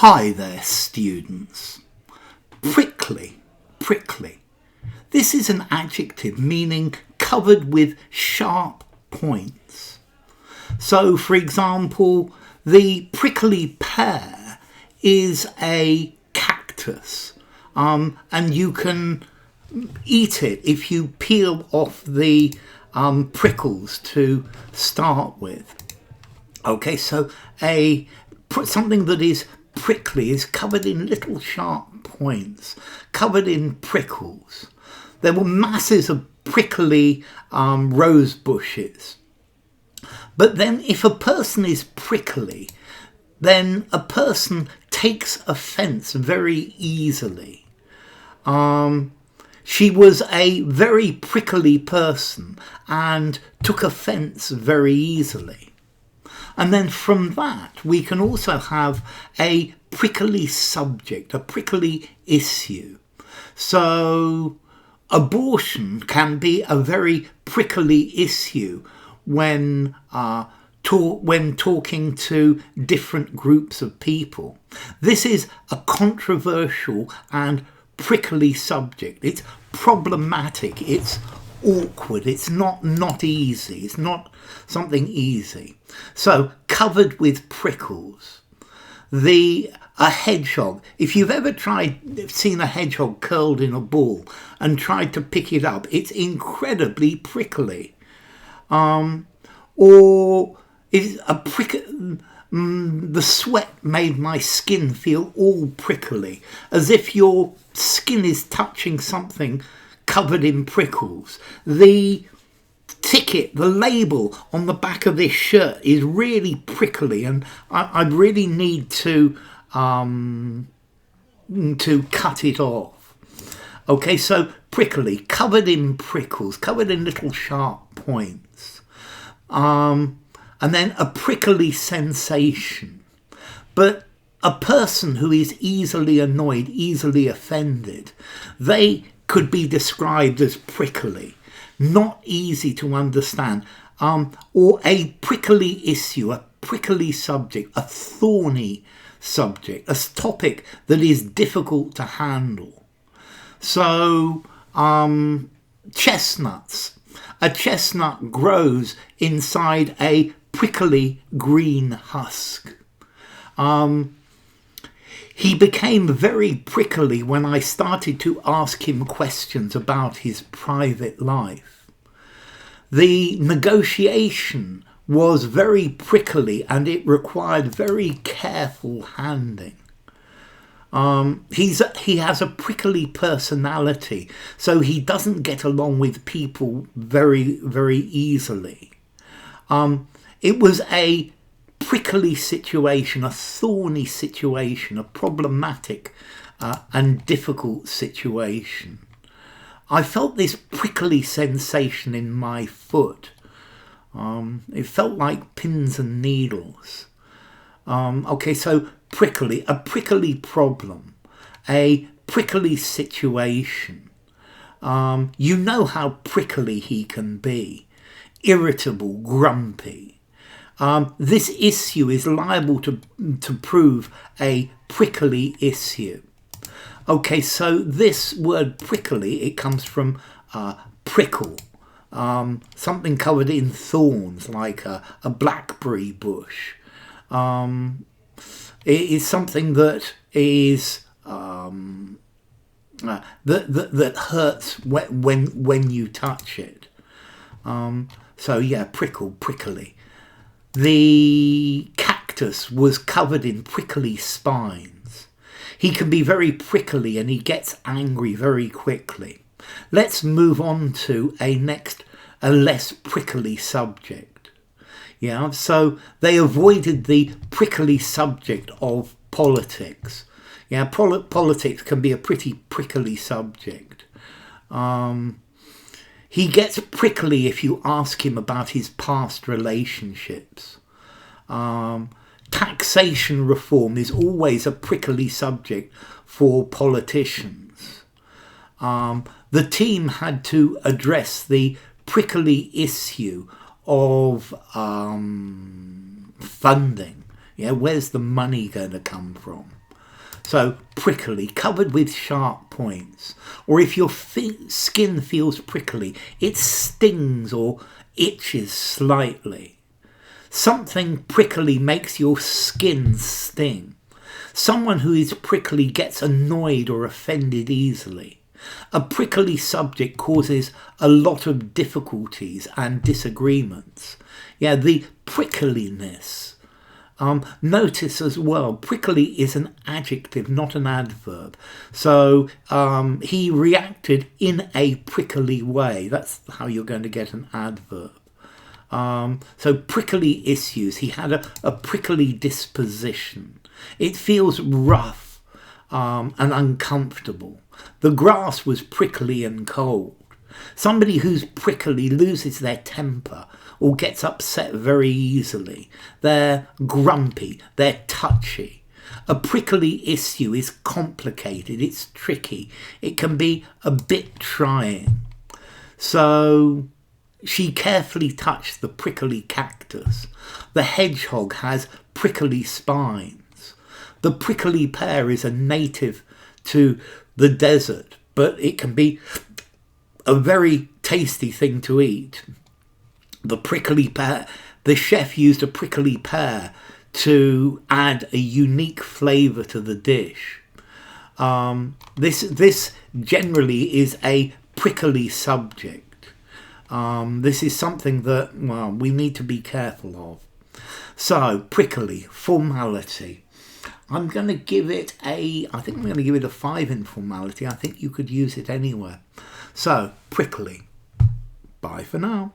Hi there, students. Prickly, prickly. This is an adjective meaning covered with sharp points. So, for example, the prickly pear is a cactus, and you can eat it if you peel off the prickles to start with. Okay, so something that is prickly is covered in little sharp points, covered in prickles. There were masses of prickly rose bushes. But then if a person is prickly, then a person takes offence very easily. She was a very prickly person and took offence very easily. And then from that, we can also have a prickly subject, a prickly issue. So abortion can be a very prickly issue when talking to different groups of people. This is a controversial and prickly subject. It's problematic. It's awkward. It's not easy. It's not something easy. So covered with prickles. A hedgehog. If you've ever seen a hedgehog curled in a ball and tried to pick it up, it's incredibly prickly. Or is a the sweat made my skin feel all prickly, as if your skin is touching something covered in prickles. The ticket, the label on the back of this shirt is really prickly, and I really need to cut it off. Okay, so prickly, covered in prickles, covered in little sharp points. And then a prickly sensation. But a person who is easily annoyed, easily offended, they could be described as prickly, not easy to understand, or a prickly issue, a prickly subject, a thorny subject, a topic that is difficult to handle. So, chestnuts. A chestnut grows inside a prickly green husk. He became very prickly when I started to ask him questions about his private life. The negotiation was very prickly and it required very careful handling. He has a prickly personality, so he doesn't get along with people very, very easily. It was a prickly situation, a thorny situation, a problematic and difficult situation. I felt this prickly sensation in my foot. It felt like pins and needles. Okay, so prickly, a prickly problem, a prickly situation. You know how prickly he can be, irritable, grumpy. This issue is liable to prove a prickly issue. Okay, so this word prickly, it comes from prickle, something covered in thorns like a blackberry bush. It is something that is that hurts when you touch it. So yeah, prickly. The cactus was covered in prickly spines. He can be very prickly and he gets angry very quickly. Let's move on to a less prickly subject. Yeah, so they avoided the prickly subject of politics. Yeah, politics can be a pretty prickly subject. He gets prickly if you ask him about his past relationships. Taxation reform is always a prickly subject for politicians. The team had to address the prickly issue of funding. Yeah, where's the money going to come from? So prickly, covered with sharp points. Or if your skin feels prickly, it stings or itches slightly. Something prickly makes your skin sting. Someone who is prickly gets annoyed or offended easily. A prickly subject causes a lot of difficulties and disagreements. Yeah, the prickliness. Notice as well, prickly is an adjective, not an adverb. So he reacted in a prickly way. That's how you're going to get an adverb. So prickly issues. He had a prickly disposition. It feels rough and uncomfortable. The grass was prickly and cold. Somebody who's prickly loses their temper or gets upset very easily. They're grumpy, they're touchy. A prickly issue is complicated, it's tricky, it can be a bit trying. So she carefully touched the prickly cactus. The hedgehog has prickly spines. The prickly pear is a native to the desert, but it can be a very tasty thing to eat. The prickly pear, the chef used a prickly pear to add a unique flavour to the dish. This generally is a prickly subject. This is something that, well, we need to be careful of. So, prickly, formality. I'm going to give it I think I'm going to give it a 5 in formality. I think you could use it anywhere. So, prickly. Bye for now.